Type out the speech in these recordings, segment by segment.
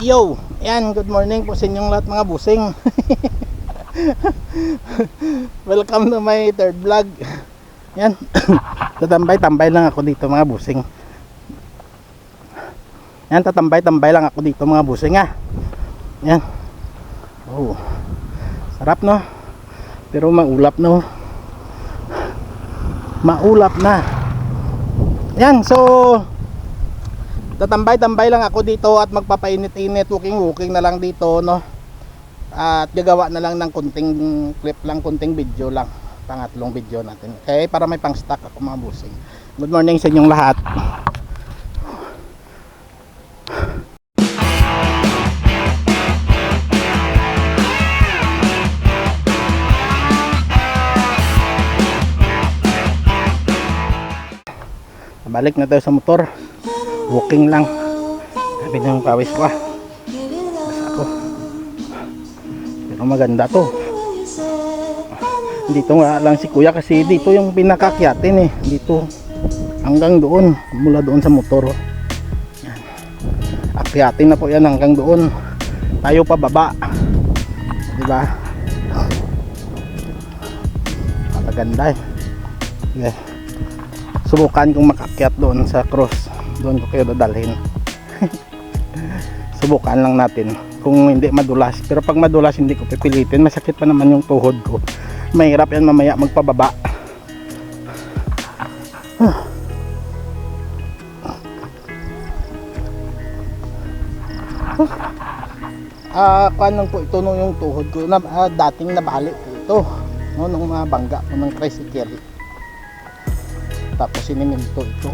Yo, yan, good morning po sa inyong lahat mga busing. Welcome to my third vlog. Yan, tatambay-tambay lang ako dito mga busing. Yan, tatambay-tambay lang ako dito mga busing ha. Yan. Oh, sarap no. Pero maulap no. Maulap na. Yan, so tatambay-tambay lang ako dito at magpapainit-init, walking na lang dito no. At gagawa na lang ng kunting clip lang, kunting video lang, pangatlong video natin. Okay, para may pang stock ako mga busing. Good morning sa inyong lahat. Balik na tayo sa motor. Walking lang. Sabi ng pawis ko basa ako. Pero maganda to. Dito nga lang si kuya kasi dito yung pinakakyatin eh. Dito hanggang doon. Mula doon sa motor. Yan. Akyatin na po yan hanggang doon. Tayo pa baba. Diba? Maganda eh. Okay. Subukan kong makakyat doon sa cross. Doon ko kayo dadalhin. Subukan lang natin kung hindi madulas. Pero pag madulas hindi ko pipilitin. Masakit pa naman yung tuhod ko. Mahirap yan mamaya magpababa. Kanong po ito nung yung tuhod ko na, dating nabalik po ito no, nung bangga ko ng tricycle. Tapos siniminto ito.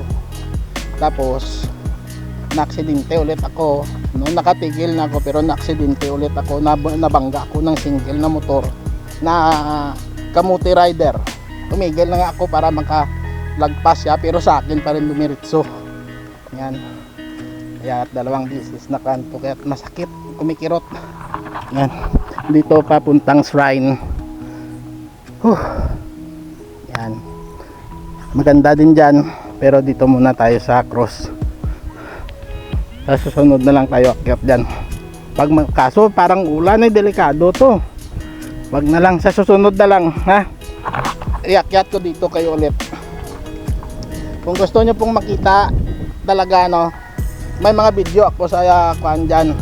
Tapos naaksidente ulit ako. No, nakatigil na ako pero naaksidente ulit ako. Nabangga ako ng single na motor na kamuti rider. Tumigil na nga ako para makalagpas siya pero sa akin pa rin dumiritso. Yan. Kaya dalawang bisis na kanto kaya masakit, kumikirot. Yan. Dito papuntang shrine. Yan. Maganda din dyan, pero dito muna tayo sa cross. Sa susunod na lang tayo akyat dyan. Kaso parang ulan ay delikado to. Wag na lang, sa susunod na lang ha. Iakyat ko dito kayo ulit. Kung gusto nyo pong makita talaga no, may mga video ako sa kuan dyan,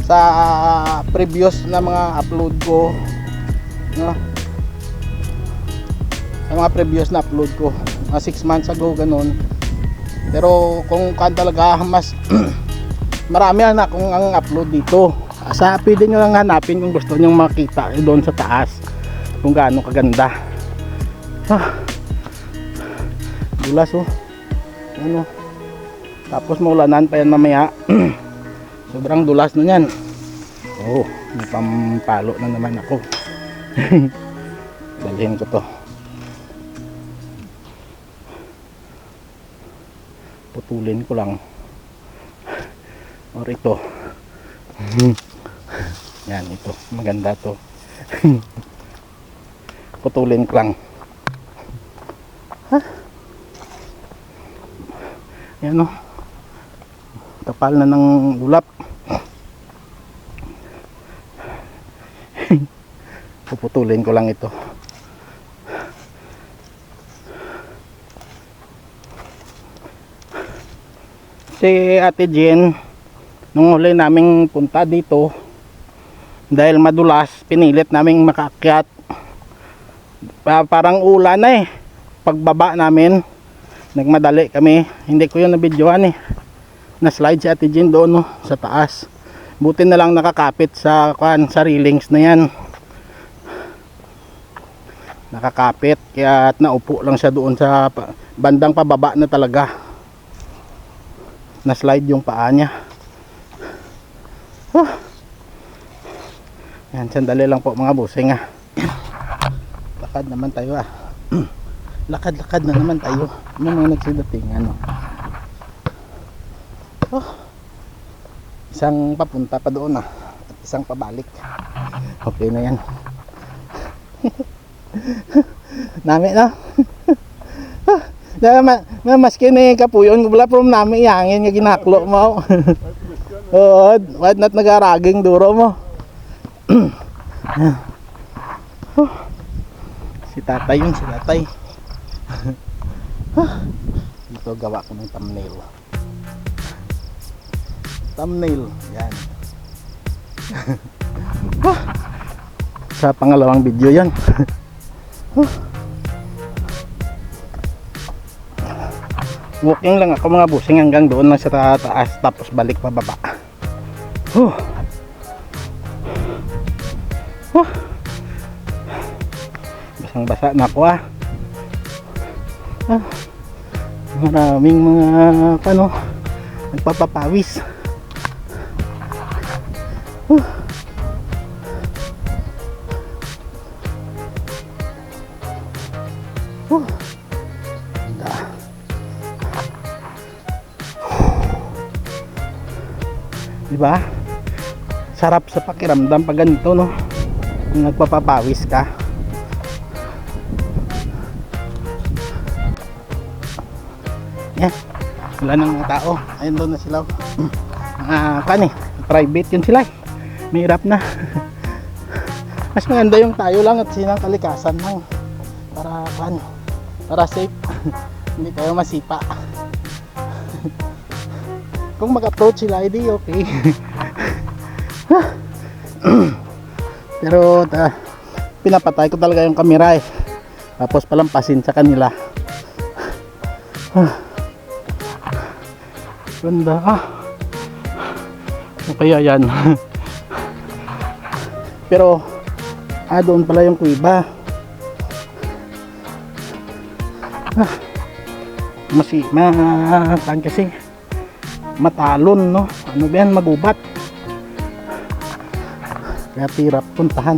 sa previous na mga upload ko no, sa mga previous na upload ko 6 months ago ganun. Pero kung kan talaga mas marami na akong ang upload dito. Pwede nyo lang hanapin kung gusto nyo makita doon sa taas kung gaano kaganda. Dulas oh ano. Tapos maulanan pa yan mamaya. Sobrang dulas na yan. Oh, may pampalo na naman ako. Dalhin ko to. Putulin ko lang or ito. Yan, ito maganda to. Putulin ko lang. Yan o, kapal na ng ulap. Puputulin ko lang ito. Si Ate Jen nung huli naming punta dito dahil madulas pinilit naming makaakyat. Parang ulan na eh pagbaba namin, nagmadali kami. Hindi ko yun nabidyohan eh, na slide si Ate Jen doon no, sa taas. Buti na lang nakakapit sa railings na yan, nakakapit kaya naupo lang siya doon sa bandang pababa na talaga. Na slide yung paa niya. Yan, sandali lang po mga busing ha. Lakad naman tayo ah. Lakad na naman tayo. May mga nagsidatingan isang papunta pa doon at isang pabalik. Okay na yan. Nami na. Maski na yung kapuyon, wala from nami ihangin nga ginaklo mo. Oo, wad nat nagaraging duro mo. Si tatay yun, si tatay. Dito gawa ko ng thumbnail. Thumbnail, yan. Sa pangalawang video yan. Walking lang ako mga busing hanggang doon lang sa taas tapos balik pababa. Basang basa na ako maraming mga nagpapapawis. Diba? Sarap sa pakiramdam pag ganito, no? Kung nagpapapawis ka. Yan. Wala nang mga tao. Ayun doon na sila. Private yun sila. Mahirap na. Mas maganda yung tayo lang at sinang kalikasan lang. Para safe. Hindi tayo masipa. Kung mag-approach sila, hindi okay. Pero pinapatay ko talaga yung camera tapos palampasin sa kanila. Ganda kaya yan. Pero doon pala yung kuiba. Kasi matalon, no? Ano ba yan, magubat. Kaya hirap puntahan.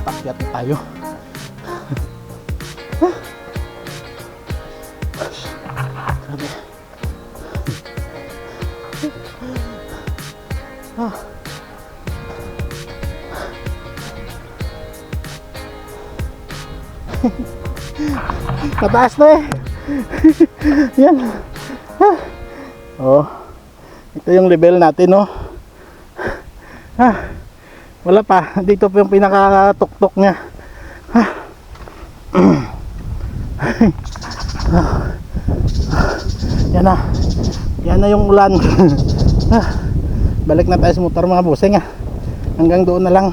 Pakyat na tayo. Sabi. Mataas na yan. Ito yung level natin, no? Wala pa, dito po yung pinakatuktok nya. Yan na yung ulan. Balik na tayo sa motor mga buseng. Hanggang doon na lang.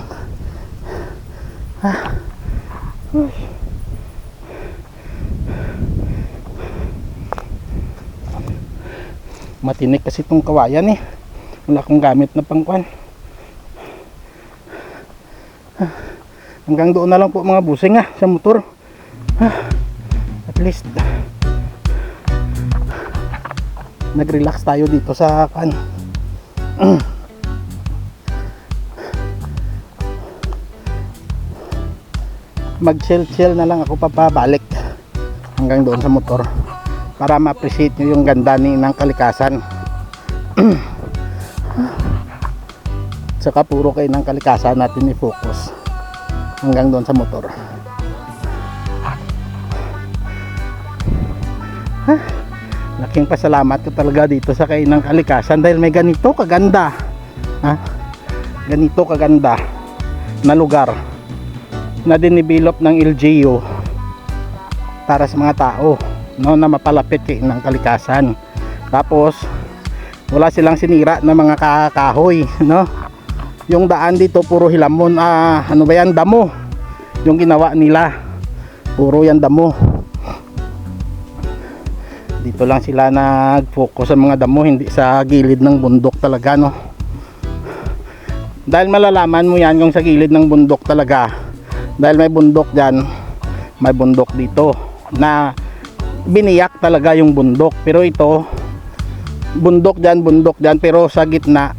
Matinik kasi itong kawayan wala akong gamit na pangkuan. Hanggang doon na lang po mga busing sa motor. At least nag-relax tayo dito sa kan. Mag-chill na lang ako papabalik hanggang doon sa motor para ma-appreciate nyo yung ganda ng kalikasan. Saka puro kayo ng kalikasan natin i-focus hanggang doon sa motor. Laking pasalamat ko talaga dito sa kayo ng kalikasan dahil may ganito kaganda. Ganito kaganda na lugar na dinivelop ng LGU para sa mga tao, no, na mapalapit kayo ng kalikasan. Tapos wala silang sinira na mga kahoy, no. Yung daan dito puro hilamon, ano ba yan, damo yung ginawa nila, puro yan damo. Dito lang sila nag-focus sa mga damo, hindi sa gilid ng bundok talaga, no. Dahil malalaman mo yan kung sa gilid ng bundok talaga, dahil may bundok dyan, may bundok dito na biniyak talaga yung bundok. Pero ito bundok dyan pero sa gitna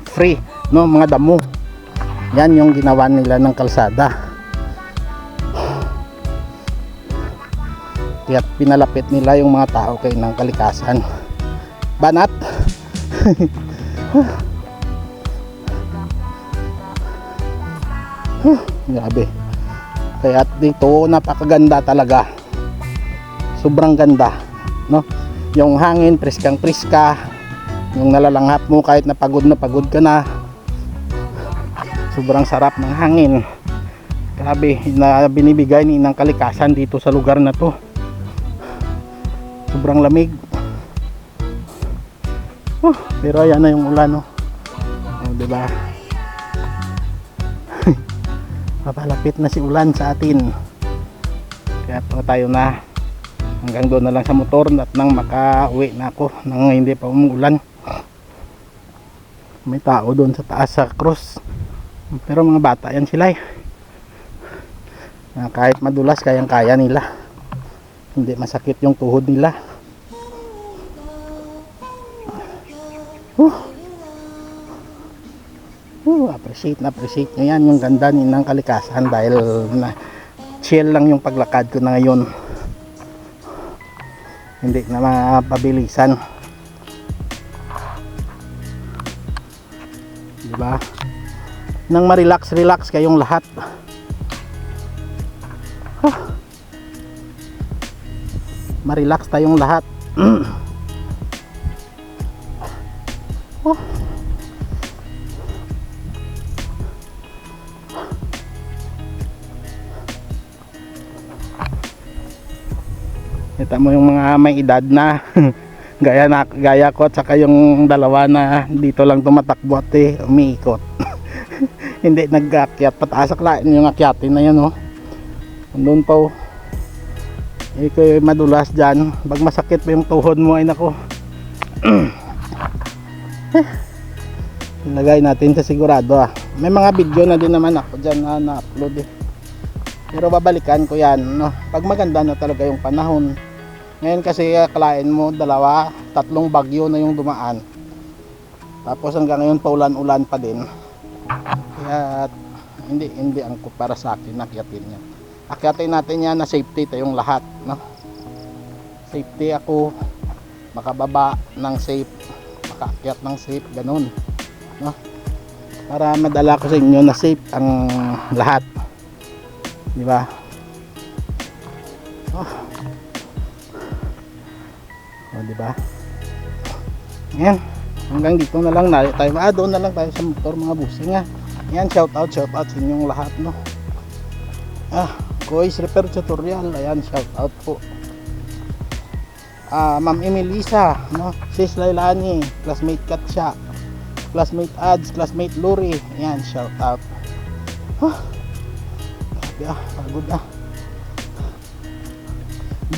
free, no, mga damo. Yan yung ginawa nila ng kalsada. Kaya pinalapit nila yung mga tao kayo ng kalikasan. Banat. Grabe. Kaya dito napakaganda talaga. Sobrang ganda, no? Yung hangin, priskang priska. Yung nalalanghap mo kahit na pagod ka na. Sobrang sarap ng hangin. Grabe na binibigay ni ng kalikasan dito sa lugar na to. Sobrang lamig. Pero ayan na yung ulan, no? Diba? Papalapit na si ulan sa atin. Kaya tayo na. Hanggang doon na lang sa motor at nang makauwi na ako nang hindi pa umuulan. May tao doon sa taas sa cross. Pero mga bata yan sila eh. Kahit madulas kayang kaya nila. Hindi masakit yung tuhod nila. Appreciate nyo yan, yung ganda ng kalikasan dahil na chill lang yung paglakad ko na ngayon. Hindi na mapabilisan, diba? Nang relax kayong lahat. Marelax tayong lahat. Kita mo yung mga may edad na gaya ko at saka yung dalawa na dito lang tumatakbo at umiikot. Hindi nag-aakyat pataas aklain yung akyatin na yan, oh. Andun pa, oh. Ikaw madulas dyan. Pag masakit pa yung tuhod mo ay nako. Ilagay natin sa sigurado, ah. May mga video na din naman ako dyan na na-upload eh. Pero babalikan ko yan, no? Pag maganda na talaga yung panahon. Ngayon kasi akalain mo 2, 3 bagyo na yung dumaan. Tapos hanggang ngayon paulan-ulan pa din. Kaya hindi angkop para sa akin akyatin yan. Akyatin natin yan na safety tayong lahat, no? Safety ako, makababa ng safe, makaakyat ng safe, ganun, no? Para madala ko sa inyo na safe ang lahat, di ba? Di ba? Ayan, hanggang dito na lang tayo. Doon na lang tayo sa motor, mga busing, ha. Ayan, shout out sa inyong lahat, no? Kois Repair Tutorial, ayan, shout out po. Ma'am Emelisa, no? Sis Lailani, classmate Katsia, classmate Ads, classmate Luri, ayan, shout out. Pagod na.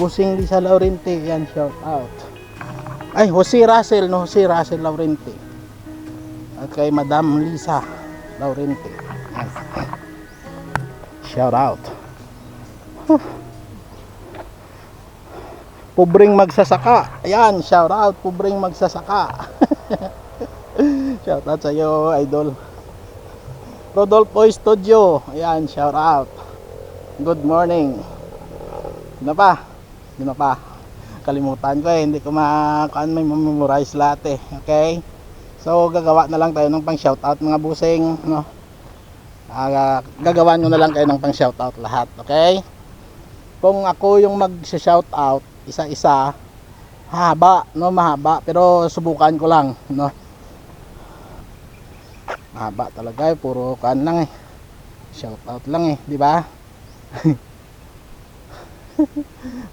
Busing Lisa Laurente, ayan, shout out. Ay, Jose Russell, no? Jose Russell Laurente. At kay Madam Lisa Laurente, ayan. Shout out. Pobreng magsasaka, ayan, shout out, pobreng magsasaka. Shout out sa iyo, idol. Rodolfo Studio, ayan, shout out. Good morning. Gina pa. Kalimutan ko hindi ko may memorize lahat eh. Okay? So gagawa na lang tayo ng pang shout out, mga busing, no? Gagawa nyo na lang kayo ng pang shout out lahat, okay? Kung ako yung mag-shout out isa-isa, mahaba, pero subukan ko lang, no? Mahaba talaga puro kan lang eh. Shout out lang eh, di ba?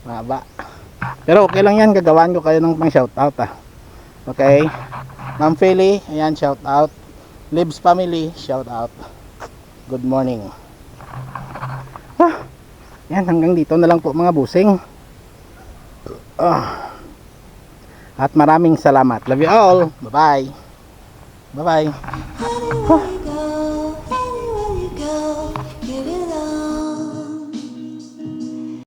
Mahaba. Pero okay lang yan, gagawan ko kayo ng pang shout out, ah. Okay? Ma'am Philly, ayan, shout out. Libs family, shout out. Good morning. Yan, hanggang dito na lang po, mga busing. At maraming salamat. Love you all. Bye-bye. Bye-bye.